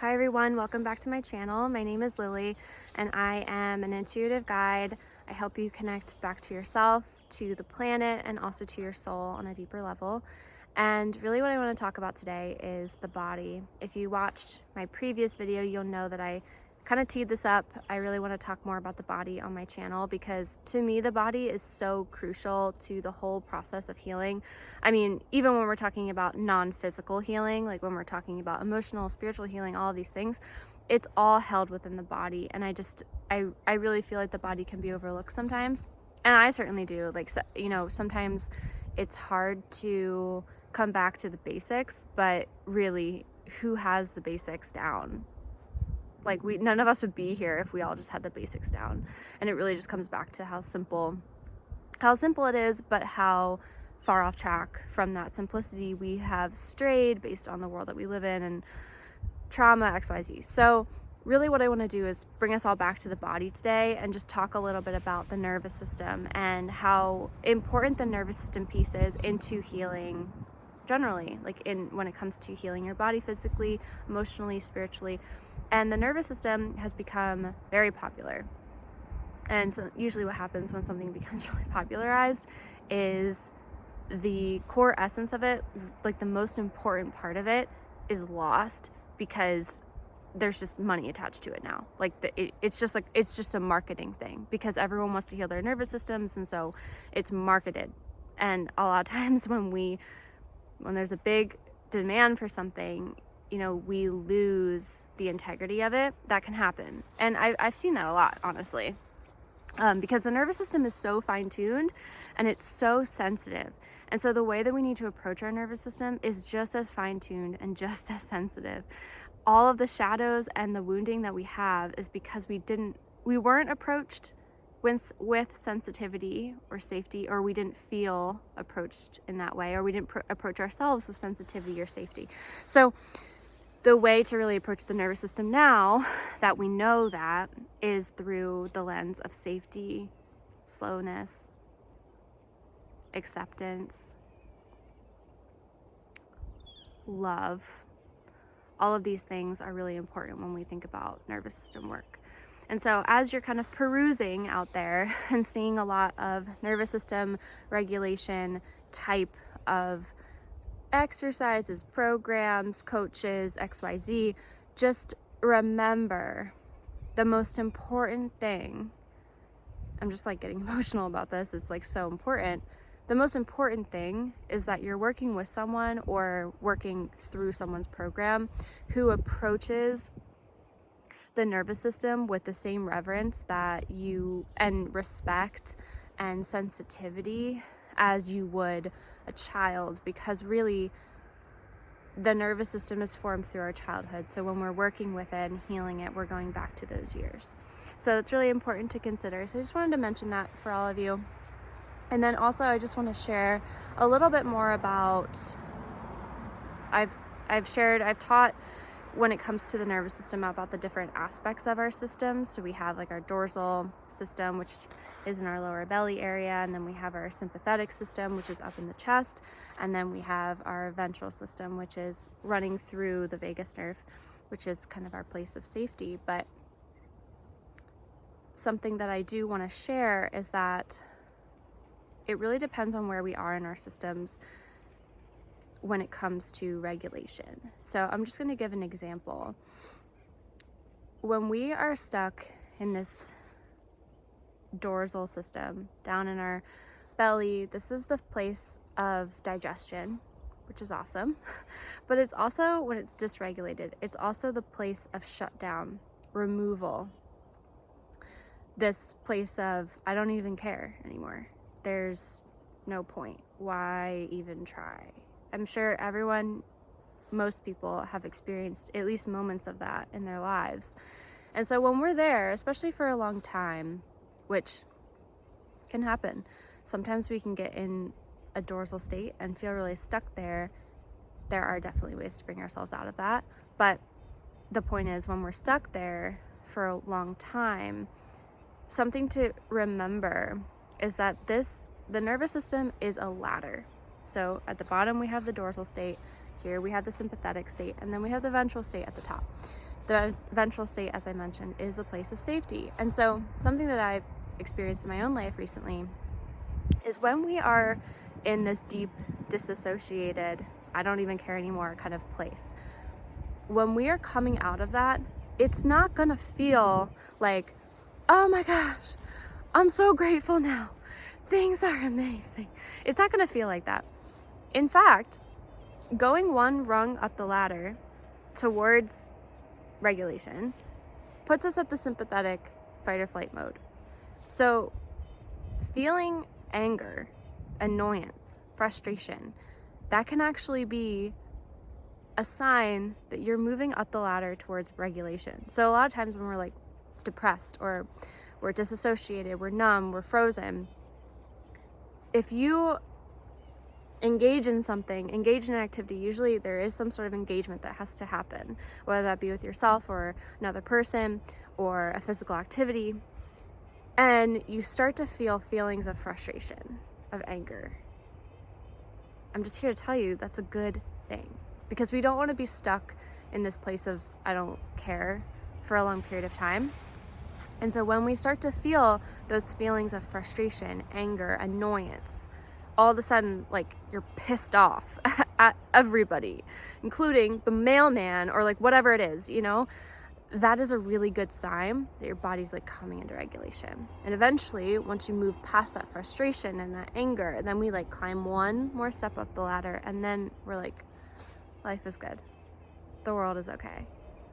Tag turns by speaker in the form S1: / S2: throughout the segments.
S1: Hi everyone, welcome back to my channel. My name is Lily and I am an intuitive guide. I help you connect back to yourself, to the planet, and also to your soul on a deeper level. And really what I want to talk about today is the body. If you watched my previous video, you'll know that I kind of teed this up. I really want to talk more about the body on my channel because to me the body is so crucial to the whole process of healing. I mean, even when we're talking about non-physical healing, like when we're talking about emotional, spiritual healing, all of these things, it's all held within the body. And I really feel like the body can be overlooked sometimes. And I certainly do. Like, you know, sometimes it's hard to come back to the basics, but really, who has the basics down? Like, none of us would be here if we all just had the basics down. And it really just comes back to how simple it is, but how far off track from that simplicity we have strayed based on the world that we live in and trauma, XYZ. So really what I want to do is bring us all back to the body today and just talk a little bit about the nervous system and how important the nervous system piece is into healing generally, like when it comes to healing your body physically, emotionally, spiritually. And the nervous system has become very popular. And so usually what happens when something becomes really popularized is the core essence of it, like the most important part of it, is lost because there's just money attached to it now. Like it's just a marketing thing because everyone wants to heal their nervous systems, and so it's marketed. And a lot of times when there's a big demand for something, you know, we lose the integrity of it. That can happen. And I've seen that a lot, honestly, because the nervous system is so fine-tuned and it's so sensitive. And so the way that we need to approach our nervous system is just as fine-tuned and just as sensitive. All of the shadows and the wounding that we have is because we weren't approached with sensitivity or safety, or we didn't feel approached in that way, or we didn't approach ourselves with sensitivity or safety. So the way to really approach the nervous system now that we know that is through the lens of safety, slowness, acceptance, love. All of these things are really important when we think about nervous system work. And so as you're kind of perusing out there and seeing a lot of nervous system regulation type of exercises, programs, coaches, XYZ, just remember the most important thing. I'm just like getting emotional about this. It's like so important. The most important thing is that you're working with someone or working through someone's program who approaches the nervous system with the same reverence that you and respect and sensitivity as you would a child, because really the nervous system is formed through our childhood. So when we're working with it and healing it, we're going back to those years. So it's really important to consider. So I just wanted to mention that for all of you. And then also I just want to share a little bit more about, I've taught when it comes to the nervous system about the different aspects of our system. So we have like our dorsal system, which is in our lower belly area, and then we have our sympathetic system, which is up in the chest, and then we have our ventral system, which is running through the vagus nerve, which is kind of our place of safety. But something that I do want to share is that it really depends on where we are in our systems when it comes to regulation. So I'm just going to give an example. When we are stuck in this dorsal system down in our belly, this is the place of digestion, which is awesome. But it's also, when it's dysregulated, it's also the place of shutdown, removal. This place of, I don't even care anymore. There's no point. Why even try? I'm sure most people have experienced at least moments of that in their lives. And so when we're there, especially for a long time, which can happen, sometimes we can get in a dorsal state and feel really stuck there. There are definitely ways to bring ourselves out of that. But the point is, when we're stuck there for a long time, something to remember is that the nervous system is a ladder. So at the bottom we have the dorsal state, here we have the sympathetic state, and then we have the ventral state at the top. the ventral state, as I mentioned, is a place of safety. And so something that I've experienced in my own life recently is when we are in this deep, disassociated, I don't even care anymore kind of place, when we are coming out of that, it's not gonna feel like, oh my gosh, I'm so grateful now. Things are amazing. It's not gonna feel like that. In fact, going one rung up the ladder towards regulation puts us at the sympathetic fight or flight mode. So feeling anger, annoyance, frustration, that can actually be a sign that you're moving up the ladder towards regulation. So a lot of times when we're like depressed or we're disassociated, we're numb, we're frozen, if you engage in something, engage in an activity, usually there is some sort of engagement that has to happen, whether that be with yourself or another person or a physical activity, and you start to feel feelings of frustration, of anger. I'm just here to tell you that's a good thing, because we don't want to be stuck in this place of I don't care for a long period of time. And so when we start to feel those feelings of frustration, anger, annoyance, all of a sudden, like, you're pissed off at everybody, including the mailman or like whatever it is, you know, that is a really good sign that your body's like coming into regulation. And eventually, once you move past that frustration and that anger, then we like climb one more step up the ladder, and then we're like, life is good. The world is okay.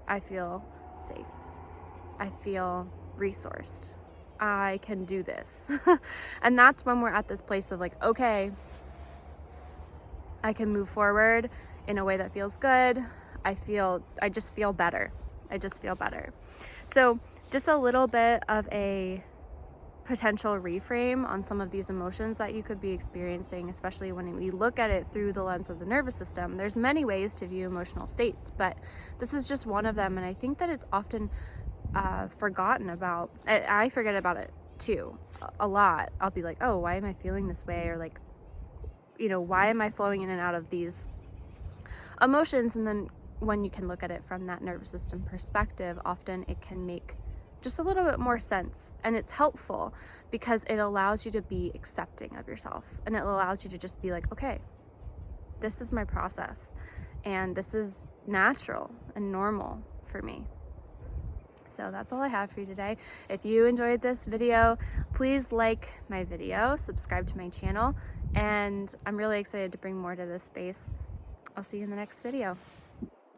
S1: I feel safe. I feel resourced. I can do this. And that's when we're at this place of like, okay, I can move forward in a way that feels good. I just feel better. I just feel better. So just a little bit of a potential reframe on some of these emotions that you could be experiencing, especially when we look at it through the lens of the nervous system. There's many ways to view emotional states, but this is just one of them. And I think that it's often forgotten about. I forget about it too a lot. I'll be like, oh, why am I feeling this way? Or like, you know, why am I flowing in and out of these emotions? And then when you can look at it from that nervous system perspective, often it can make just a little bit more sense. And it's helpful because it allows you to be accepting of yourself, and it allows you to just be like, okay, this is my process and this is natural and normal for me. So that's all I have for you today. If you enjoyed this video, please like my video, subscribe to my channel, and I'm really excited to bring more to this space. I'll see you in the next video.